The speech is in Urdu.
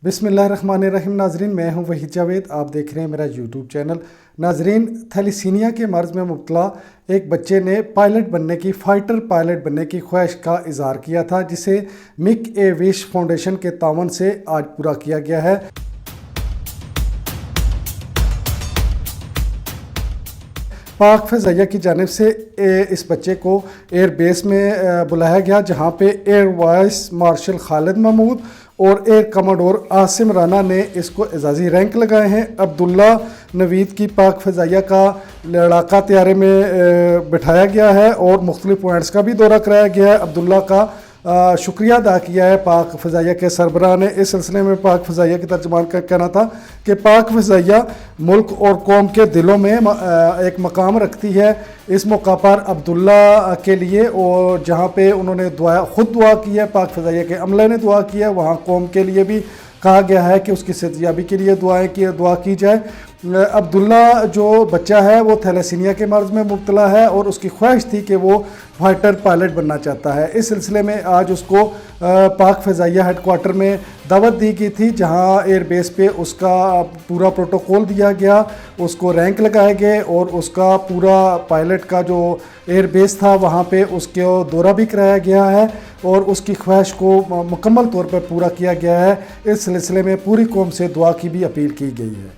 بسم اللہ الرحمن الرحیم۔ ناظرین، میں ہوں وحید جاوید، آپ دیکھ رہے ہیں میرا یوٹیوب چینل۔ ناظرین، تھیلیسیمیا کے مرض میں مبتلا ایک بچے نے فائٹر پائلٹ بننے کی خواہش کا اظہار کیا تھا، جسے میک اے وش فاؤنڈیشن کے تعاون سے آج پورا کیا گیا ہے۔ پاک فضائیہ کی جانب سے اس بچے کو ایئر بیس میں بلایا گیا، جہاں پہ ایئر وائس مارشل خالد محمود اور ایئر کمانڈور عاصم رانا نے اس کو اعزازی رینک لگائے ہیں۔ عبداللہ نوید کی پاک فضائیہ کا لڑاکا طیارے میں بٹھایا گیا ہے اور مختلف پوائنٹس کا بھی دورہ کرایا گیا ہے۔ عبداللہ کا شکریہ ادا کیا ہے پاک فضائیہ کے سربراہ نے۔ اس سلسلے میں پاک فضائیہ کے ترجمان کا کہنا تھا کہ پاک فضائیہ ملک اور قوم کے دلوں میں ایک مقام رکھتی ہے۔ اس موقع پر عبداللہ کے لیے، اور جہاں پہ انہوں نے خود دعا کی ہے، پاک فضائیہ کے عملے نے دعا کی ہے، وہاں قوم کے لیے بھی کہا گیا ہے کہ اس کی صحتیابی کے لیے دعا کی جائے۔ عبداللہ جو بچہ ہے وہ تھیلیسیمیا کے مرض میں مبتلا ہے اور اس کی خواہش تھی کہ وہ فائٹر پائلٹ بننا چاہتا ہے۔ اس سلسلے میں آج اس کو پاک فضائیہ ہیڈ کوارٹر میں دعوت دی گئی تھی، جہاں ایئر بیس پہ اس کا پورا پروٹوکول دیا گیا، اس کو رینک لگائے گئے اور اس کا پورا پائلٹ کا جو ایئر بیس تھا وہاں پہ اس کو دورہ بھی کرایا گیا ہے اور اس کی خواہش کو مکمل طور پر پورا کیا گیا ہے۔ اس سلسلے میں پوری قوم سے دعا کی بھی اپیل کی گئی ہے۔